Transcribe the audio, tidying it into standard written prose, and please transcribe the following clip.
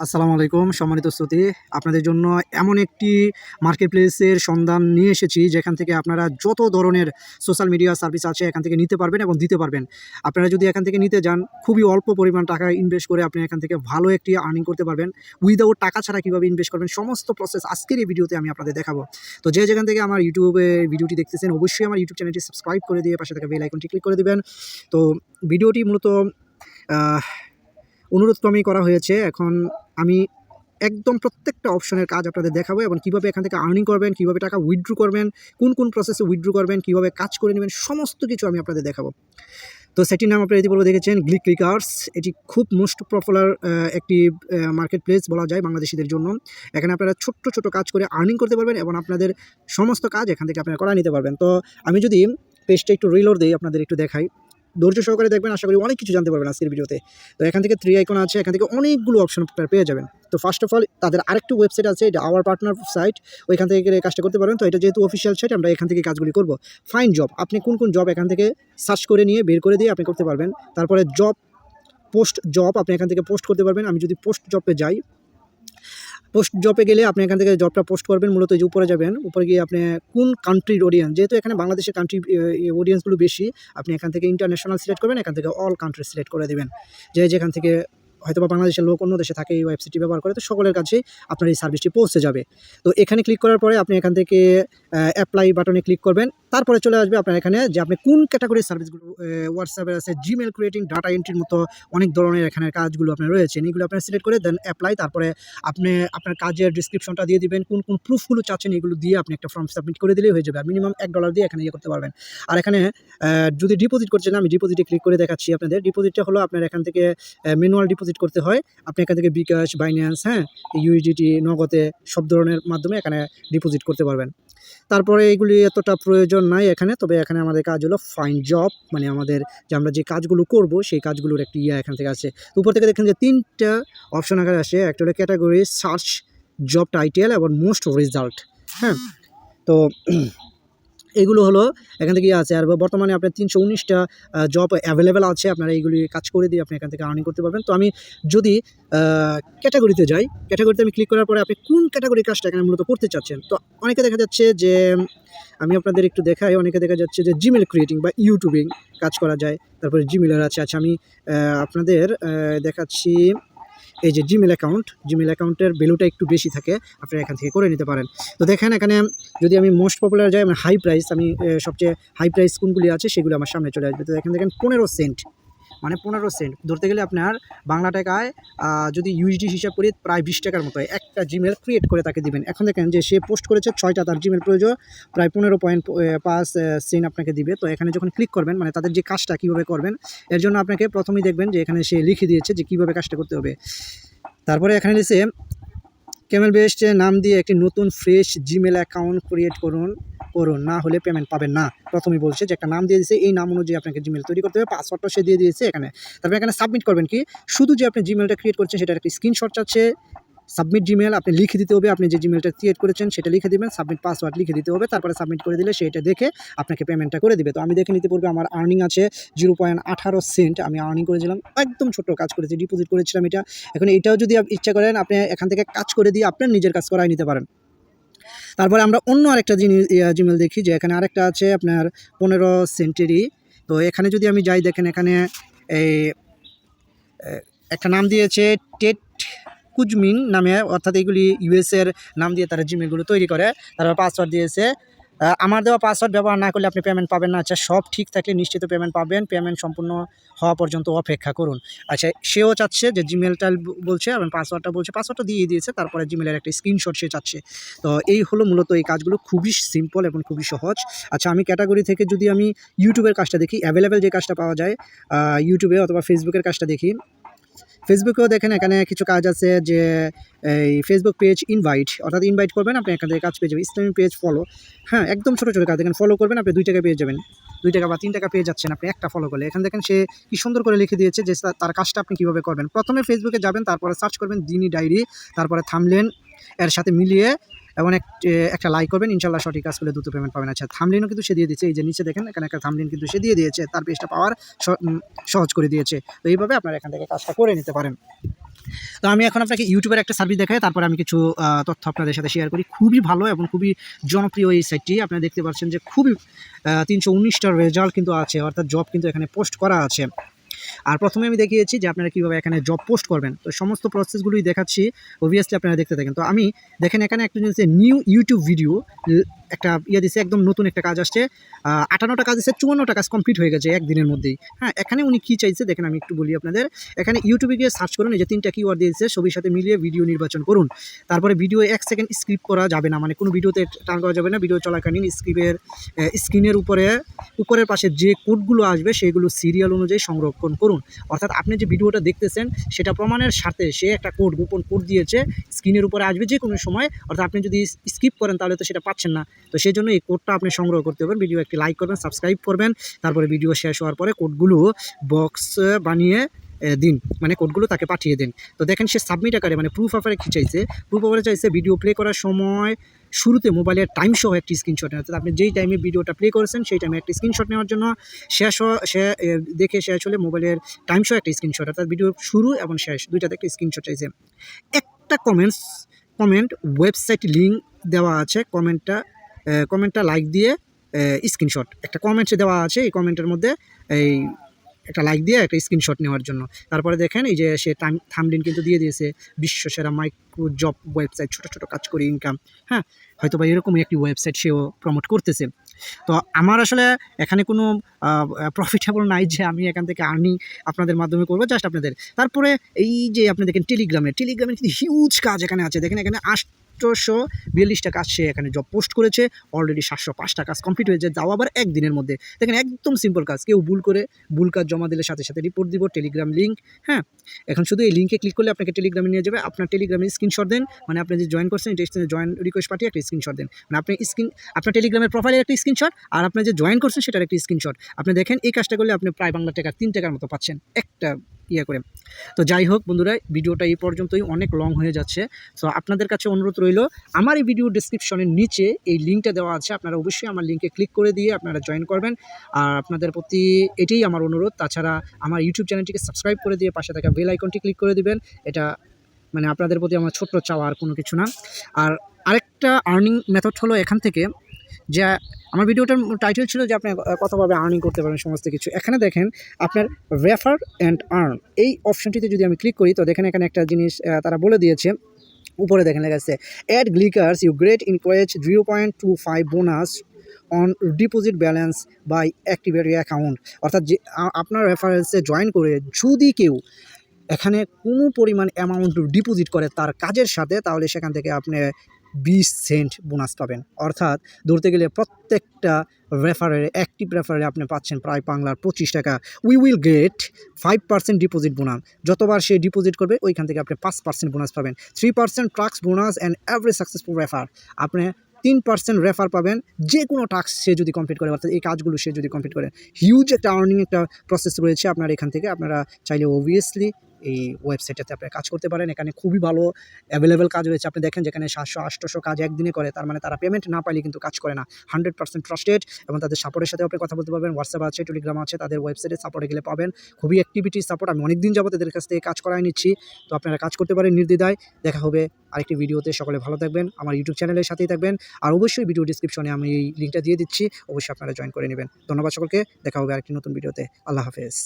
আসসালামু আলাইকুম সম্মানিত শ্রোতা, আপনাদের জন্য এমন একটি মার্কেট প্লেসের সন্ধান নিয়ে এসেছি যেখান থেকে আপনারা যত ধরনের সোশ্যাল মিডিয়া সার্ভিস আছে এখান থেকে নিতে পারবেন এবং দিতে পারবেন। আপনারা যদি এখান থেকে নিতে যান খুবই অল্প পরিমাণ টাকা ইনভেস্ট করে আপনি এখান থেকে ভালো একটি আর্নিং করতে পারবেন। উইদাউট টাকা ছাড়া কীভাবে ইনভেস্ট করবেন সমস্ত প্রসেস আজকের এই ভিডিওতে আমি আপনাদের দেখাবো। তো যেখান থেকে আমার ইউটিউবে ভিডিওটি দেখতেছেন অবশ্যই আমার ইউটিউব চ্যানেলটি সাবস্ক্রাইব করে দিয়ে পাশে থাকা বেল আইকনটি ক্লিক করে দেবেন। তো ভিডিওটি মূলত অনুরোধক্রমেই করা হয়েছে। এখন আমি একদম প্রত্যেকটা অপশনের কাজ আপনাদের দেখাবো এবং কীভাবে এখান থেকে আর্নিং করবেন, কীভাবে টাকা উইথড্র করবেন, কোন প্রসেসে উইথড্র করবেন, কীভাবে কাজ করে নেবেন সমস্ত কিছু আমি আপনাদের দেখাবো। তো সেটির নাম আপনারা ইতিপূর্বে দেখেছেন ক্লিকার্স। এটি খুব মোস্ট পপুলার একটি মার্কেট প্লেস বলা যায় বাংলাদেশিদের জন্য। এখানে আপনারা ছোট্ট কাজ করে আর্নিং করতে পারবেন এবং আপনাদের সমস্ত কাজ এখান থেকে আপনারা করা নিতে পারবেন। তো আমি যদি পেজটা একটু রিলোড দিই আপনাদের একটু দেখাই, ধৈর্য সহকারে দেখবেন, আশা করি অনেক কিছু জানতে পারবেন আজকের ভিডিওতে। তো এখান থেকে 3 আইকন আছে, এখান থেকে অনেকগুলো অপশন আপনারা পেয়ে যাবেন। তো ফার্স্ট অফ অল তাদের আরেকটু ওয়েবসাইট আছে, এটা আওয়ার পার্টনার সাইট, ওইখান থেকে কাজটা করতে পারেন। তো এটা যেহেতু অফিসিয়াল সাইট আমরা এখান থেকে কাজগুলি করব। ফাইন জব, আপনি কোন জব এখান থেকে সার্চ করে নিয়ে বের করে দিয়ে আপনি করতে পারবেন। তারপরে পোস্ট জব আপনি এখান থেকে পোস্ট করতে পারবেন। আমি যদি পোস্ট জবে যাই, পোস্ট জবে গেলে আপনি এখান থেকে জবটা পোস্ট করবেন। মূলত যে উপরে যাবেন, উপরে গিয়ে আপনি কোন কান্ট্রির অডিয়েন্স, যেহেতু এখানে বাংলাদেশের কান্ট্রি অডিয়েন্সগুলো বেশি, আপনি এখান থেকে ইন্টারন্যাশনাল সিলেক্ট করবেন, এখান থেকে অল কান্ট্রি সিলেক্ট করে দেবেন। যেখান থেকে হয়তো বা বাংলাদেশের লোক অন্য দেশে থাকে এই ওয়েবসাইটটি ব্যবহার করে, তো সকলের কাছেই আপনার এই সার্ভিসটি পৌঁছে যাবে। তো এখানে ক্লিক করার পরে আপনি এখান থেকে অ্যাপ্লাই বাটনে ক্লিক করবেন। তারপরে চলে আসবে আপনার এখানে যে আপনি কোন ক্যাটাগরির সার্ভিসগুলো, হোয়াটসঅ্যাপের আছে, জিমেল ক্রিয়েটিং, ডাটা এন্ট্রির মতো অনেক ধরনের এখানে কাজগুলো আপনার রয়েছে। এগুলো আপনার সিলেক্ট করে দেন অ্যাপ্লাই। তারপরে আপনি আপনার কাজের ডিসক্রিপশনটা দিয়ে দিবেন, কোন প্রুফগুলো চাচ্ছেন এগুলো দিয়ে আপনি একটা ফর্ম সাবমিট করে দিলেই হয়ে যাবে। আর মিনিমাম $1 দিয়ে এখানে করতে পারবেন। আর এখানে যদি ডিপোজিট করছেন, আমি ডিপোজিটে ক্লিক করে দেখাচ্ছি আপনাদের। ডিপোজিটটা হলো আপনার এখান থেকে ম্যানুয়াল ডিপোজিট করতে হয়। আপনি এখান থেকে বিকাশ, বাইন্যান্স, ইউএসডিটি, নগদে সব ধরনের মাধ্যমে এখানে ডিপোজিট করতে পারবেন। তারপরে এগুলি এতটা প্রয়োজন নাই এখানে, তবে এখানে আমাদের কাজ হলো ফাইন্ড জব, মানে আমাদের যে আমরা যে কাজগুলো করব সেই কাজগুলোর একটি এখান থেকে আছে। উপর থেকে দেখেন যে 3টা অপশন আকারে আসে, একটা হলো ক্যাটাগরি, সার্চ, জব টাইটেল এবং মোস্ট রেজাল্ট। তো এগুলো হলো এখান থেকে আছে। আর বর্তমানে আপনার 319টা জব অ্যাভেলেবেল আছে, আপনারা এইগুলি কাজ করে দিয়ে আপনি এখান থেকে আর্নিং করতে পারবেন। তো আমি যদি ক্যাটাগরিতে যাই, ক্যাটাগরিতে আমি ক্লিক করার পরে আপনি কোন ক্যাটাগরির কাজটা এখানে মূলত করতে চাচ্ছেন। তো অনেকে দেখা যাচ্ছে যে, আমি আপনাদের একটু দেখাই, অনেকে দেখা যাচ্ছে যে জিমেল ক্রিয়েটিং বা ইউটিউবিং কাজ করা যায়। তারপরে জিমেলের আছে। আচ্ছা, আমি আপনাদের দেখাচ্ছি এই যে জিমেল অ্যাকাউন্টের ভ্যালুটা একটু বেশি থাকে, আপনারা এখান থেকে করে নিতে পারেন। তো দেখেন এখানে যদি আমি মোস্ট পপুলার যাই, হাই প্রাইস, আমি সবচেয়ে হাই প্রাইস কোনগুলি আছে সেগুলো আমার সামনে চলে আসবে। তো এখানে দেখেন 15 সেন্ট, মানে 15 সেন্ট ধরতে গেলে আপনার বাংলা টাকায় যদি ইউএসডি হিসাব করি প্রায় 20 টাকার মতো একটা জিমেল ক্রিয়েট করে তাকে দিবেন। এখন দেখেন যে সে পোস্ট করেছে 6টা, তার জিমেল প্রয়োজন প্রায় 15.5 সেন্ট আপনাকে দিবে। তো এখানে যখন ক্লিক করবেন, মানে তাদের যে কাজটা কীভাবে করবেন এর জন্য আপনাকে প্রথমেই দেখবেন যে এখানে সে লিখে দিয়েছে যে কীভাবে কাজটা করতে হবে। তারপরে এখানে নিচে ক্যামেল বেস্ট নাম দিয়ে একটি নতুন ফ্রেশ জিমেল অ্যাকাউন্ট ক্রিয়েট করুন, না হলে পেমেন্ট পাবেন না। প্রথমেই বলছে যে একটা নাম দিয়ে দিয়েছে, এই নাম অনুযায়ী আপনাকে জিমেল তৈরি করতে হবে, পাসওয়ার্ডটা সে দিয়ে দিয়েছে এখানে। তারপরে এখানে সাবমিট করবেন কি, শুধু যে আপনি জিমেলটা ক্রিয়েট করছেন সেটার একটা স্ক্রিনশট চাচ্ছে, সাবমিট জিমেল আপনি লিখে দিতে হবে, আপনি যে জিমেলটা ক্রিয়েট করেছেন সেটা লিখে দেবেন, সাবমিট পাসওয়ার্ড লিখে দিতে হবে, তারপরে সাবমিট করে দিলে সেটা দেখে আপনাকে পেমেন্টটা করে দিবে। তো আমি দেখে নিতে পারবো আমার আর্নিং আছে 0.18 সেন্ট, আমি আর্নিং করেছিলাম, একদম ছোট্ট কাজ করেছি, ডিপোজিট করেছিলাম এটা। এখন এটাও যদি ইচ্ছা করেন আপনি এখান থেকে কাজ করে দিয়ে আপনার নিজের কাজ করাই নিতে পারেন। তারপরে আমরা অন্য আরেকটা জিমেল দেখি, যে এখানে আরেকটা আছে আপনার 15 সেন্টেরই। তো এখানে যদি আমি যাই, দেখেন এখানে এই একটা নাম দিয়েছে টেট কুজমিন নামে, অর্থাৎ এগুলি ইউএসের নাম দিয়ে তারা জিমেলগুলো তৈরি করে। তারপর পাসওয়ার্ড দিয়েছে, আমার দেওয়া পাসওয়ার্ড ব্যবহার না করলে আপনি পেমেন্ট পাবেন না। আচ্ছা, সব ঠিক থাকলে নিশ্চিত পেমেন্ট পাবেন, পেমেন্ট সম্পূর্ণ হওয়া পর্যন্ত অপেক্ষা করুন। আচ্ছা, সেও চাচ্ছে যে জিমেলটা বলছে এবং পাসওয়ার্ডটা বলছে, পাসওয়ার্ডটা দিয়ে দিয়েছে, তারপরে জিমেলের একটা স্ক্রিনশট সে চাচ্ছে। তো এই হলো মূলত এই কাজগুলো, খুবই সিম্পল এবং খুবই সহজ। আচ্ছা, আমি ক্যাটাগরি থেকে যদি আমি ইউটিউবের কাজটা দেখি, অ্যাভেলেবেল যে কাজটা পাওয়া যায় ইউটিউবে অথবা ফেসবুকের কাজটা দেখি, ফেসবুকেও দেখেন এখানে কিছু কাজ আছে, যে এই ফেসবুক পেজ ইনভাইট, অর্থাৎ ইনভাইট করবেন আপনি এখান থেকে কাজ পেয়ে যাবেন। ইসলামিক পেজ ফলো, একদম ছোটো কাজ, দেখেন ফলো করবেন আপনি 2 টাকা পেয়ে যাবেন, 2 টাকা বা 3 টাকা পেয়ে যাচ্ছেন আপনি একটা ফলো করলে। এখানে দেখেন সে কি সুন্দর করে লিখে দিয়েছে যে তার কাজটা আপনি কীভাবে করবেন। প্রথমে ফেসবুকে যাবেন, তারপরে সার্চ করবেন দিনী ডায়েরি, তারপরে থাম্বনেল এর সাথে মিলিয়ে এবং একটা লাইক করবেন, ইনশাল্লাহ সঠিক কাজ করলে দ্রুত পেমেন্ট পাবেন। আচ্ছা, থাম্বনেলও কিন্তু সে দিয়ে দিয়েছে, এই যে নিচে দেখেন এখানে একটা থাম্বনেল কিন্তু সে দিয়ে দিয়েছে, তার পেজটা পাওয়ার সহজ করে দিয়েছে। তো এইভাবে আপনারা এখান থেকে কাজটা করে নিতে পারেন। তো আমি এখন আপনাকে ইউটিউবের একটা সার্ভিস দেখাই, তারপরে আমি কিছু তথ্য আপনাদের সাথে শেয়ার করি। খুবই ভালো এবং খুবই জনপ্রিয় এই সাইটটি। আপনারা দেখতে পাচ্ছেন যে খুবই 319টার রেজাল্ট কিন্তু আছে, অর্থাৎ জব কিন্তু এখানে পোস্ট করা আছে। আর প্রথমে আমি দেখিয়েছি যে আপনারা কীভাবে এখানে জব পোস্ট করবেন। তো সমস্ত প্রসেসগুলোই দেখাচ্ছি, অবভিয়াসলি আপনারা দেখতে থাকেন। তো আমি দেখেন এখানে একটা জিনিস নিউ ইউটিউব ভিডিও একটা দিচ্ছে, একদম নতুন একটা কাজ আসছে। 58টা কাজ আছে, 54টা কাজ কমপ্লিট হয়ে গেছে একদিনের মধ্যেই। হ্যাঁ, এখানে উনি কী চাইছে দেখেন, আমি একটু বলি আপনাদের। এখানে ইউটিউবে গিয়ে সার্চ করুন, এই যে 3টা কিওয়ার্ড দিয়েছে, ছবির সাথে মিলিয়ে ভিডিও নির্বাচন করুন। তারপরে ভিডিও 1 সেকেন্ড স্ক্রিপ্ট করা যাবে না, মানে কোনো ভিডিওতে টান করা যাবে না। ভিডিও চলাকালীন স্ক্রিনের উপরের পাশে যে কোডগুলো আসবে সেগুলো সিরিয়াল অনুযায়ী সংরক্ষণ করুন। অর্থাৎ আপনি যে ভিডিওটা দেখতেছেন সেটা প্রমাণের সাথে সে একটা গোপন কোড দিয়েছে, স্ক্রিনের উপরে আসবে যে কোনো সময়। অর্থাৎ আপনি যদি স্কিপ করেন তাহলে তো সেটা পাচ্ছেন না। তো সেই জন্য এই কোডটা আপনি সংগ্রহ করতে হবে। ভিডিও একটি লাইক করবেন, সাবস্ক্রাইব করবেন, তারপরে ভিডিও শেষ হওয়ার পরে কোডগুলো বক্স বানিয়ে দিন, মানে কোডগুলো তাকে পাঠিয়ে দিন। তো দেখেন সে সাবমিট আকারে, মানে প্রুফ আকারে কী চাইছে, প্রুফ আকারে চাইছে ভিডিও প্লে করার সময় শুরুতে মোবাইলের টাইম সহ একটি স্ক্রিনশট নেওয়া। অর্থাৎ আপনি যেই টাইমে ভিডিওটা প্লে করেছেন সেই টাইমে একটি স্ক্রিনশট নেওয়ার জন্য, দেখে শেষ হলে মোবাইলের টাইম সহ একটা স্ক্রিনশট, অর্থাৎ ভিডিও শুরু এবং শেষ দুইটাতে একটা স্ক্রিনশট চাইছে। একটা কমেন্ট ওয়েবসাইট লিঙ্ক দেওয়া আছে, কমেন্টটা লাইক দিয়ে স্ক্রিনশট, একটা কমেন্টস দেওয়া আছে, এই কমেন্টের মধ্যে এই একটা লাইক দিয়ে একটা স্ক্রিনশট নেওয়ার জন্য। তারপরে দেখেন এই যে সে থাম্বনেইল কিন্তু দিয়ে দিয়েছে, বিশ্বসেরা মাইক্রো জব ওয়েবসাইট, ছোটো ছোটো কাজ করে ইনকাম। হ্যাঁ, হয়তো বা এরকমই একটি ওয়েবসাইট সেও প্রমোট করতেছে। তো আমার আসলে এখানে কোনো প্রফিটেবল নাই যে আমি এখান থেকে আর্নিং আপনাদের মাধ্যমে করবো, জাস্ট আপনাদের। তারপরে এই যে আপনি দেখেন টেলিগ্রামে কিন্তু হিউজ কাজ এখানে আছে। দেখেন এখানে 842টা কাজ সে এখানে জব পোস্ট করেছে, অলরেডি 705টা কাজ কমপ্লিট হয়েছে, যাও আবার একদিনের মধ্যে। দেখেন একদম সিম্পল কাজ, কেউ ভুল কাজ জমা দিলে সাথে সাথে রিপোর্ট দিব, টেলিগ্রাম লিঙ্ক। হ্যাঁ, এখন শুধু এই লিঙ্কে ক্লিক করলে আপনাকে টেলিগ্রামে নিয়ে যাবে। আপনার টেলিগ্রামের স্ক্রিনশট দেন, মানে আপনি যে জয়েন করছেন এটা জয়েন রিকোয়েস্ট পাঠিয়ে একটা স্ক্রিনশট দেন, মানে আপনি আপনার টেলিগ্রামের প্রোফাইলের একটা স্ক্রিনশট আর আপনি যে জয়েন করছেন সেটার একটা স্ক্রিনশট। আপনি দেখেন এই কাজটা করলে আপনি প্রায় বাংলা টাকা 3 টাকার মতো পাচ্ছেন একটা করে। তো যাই হোক বন্ধুরা, ভিডিওটা এই পর্যন্তই, অনেক লং হয়ে যাচ্ছে। সো আপনাদের কাছে অনুরোধ রইল, আমার এই ভিডিও ডিসক্রিপশনের নিচে এই লিঙ্কটা দেওয়া আছে, আপনারা অবশ্যই আমার লিঙ্কে ক্লিক করে দিয়ে আপনারা জয়েন করবেন। আর আপনাদের প্রতি এটাই আমার অনুরোধ। তাছাড়া আমার ইউটিউব চ্যানেলটিকে সাবস্ক্রাইব করে দিয়ে পাশে থাকা বেল আইকনটি ক্লিক করে দিবেন। এটা মানে আপনাদের প্রতি আমার ছোট্ট চাওয়া, আর কোনো কিছু না। আর আরেকটা আর্নিং মেথড হলো এখান থেকে, যে আমার ভিডিওটার টাইটেল ছিল যে আপনি কতভাবে আর্নিং করতে পারেন সমস্ত কিছু। এখানে দেখেন আপনার রেফার অ্যান্ড আর্ন, এই অপশনটিতে যদি আমি ক্লিক করি তো দেখেন এখানে একটা জিনিস তারা বলে দিয়েছে। উপরে দেখেন লেখা আছে, অ্যাড গ্লিকার্স ইউ গ্রেট ইনকোয়েজ 0.25 bonus on deposit balance by activate account. অর্থাৎ যে আপনার রেফারেন্সে জয়েন করে যদি কেউ এখানে কোনো পরিমাণ অ্যামাউন্ট ডিপোজিট করে তার কাজের সাথে, তাহলে সেখান থেকে আপনি 20 সেন্ট বোনাস পাবেন। অর্থাৎ ধরতে গেলে প্রত্যেকটা অ্যাক্টিভ রেফারে আপনি পাচ্ছেন প্রায় বাংলার 25 টাকা। We will get 5% deposit bonus. যতবার সে ডিপোজিট করবে ওইখান থেকে আপনি 5% বোনাস পাবেন। 3% tracks bonus and every successful refer. আপনি 3% রেফার পাবেন যে কোনো টাস্ক সে যদি কমপ্লিট করে, অর্থাৎ এই কাজগুলো সে যদি কমপ্লিট করে। হিউজ একটা আর্নিং একটা প্রসেস রয়েছে আপনার এখান থেকে। আপনারা চাইলে অবভিয়াসলি এই ওয়েবসাইটটাতে আপনারা কাজ করতে পারেন। এখানে খুবই ভালো অ্যাভেলেবেল কাজ রয়েছে। আপনি দেখেন যেখানে 700-800 কাজ একদিনে করে, তার মানে তারা পেমেন্ট না পাইলে কিন্তু কাজ করে না। 100% ট্রাস্টেড, এবং তাদের সাপোর্টের সাথে আপনি কথা বলতে পারবেন। হোয়াটসঅ্যাপ আছে, টেলিগ্রাম আছে, তাদের ওয়েবসাইটে সাপোর্টে গেলে পাবেন। খুবই অ্যাক্টিভিটি সাপোর্ট, আমি অনেকদিন যাবত এদের কাছ থেকে কাজ করাই নিচ্ছি। তো আপনারা কাজ করতে পারেন নির্দ্বিধায়। দেখা হবে আরেকটি ভিডিওতে। সকলে ভালো থাকবেন, আমার ইউটিউব চ্যানেলের সাথেই থাকবেন। আর অবশ্যই ভিডিও ডিসক্রিপশনে আমি এই লিঙ্কটা দিয়ে দিচ্ছি, অবশ্যই আপনারা জয়েন করে নেবেন। ধন্যবাদ সকলকে, দেখা হবে আরেকটি নতুন ভিডিওতে। আল্লাহ হাফেজ।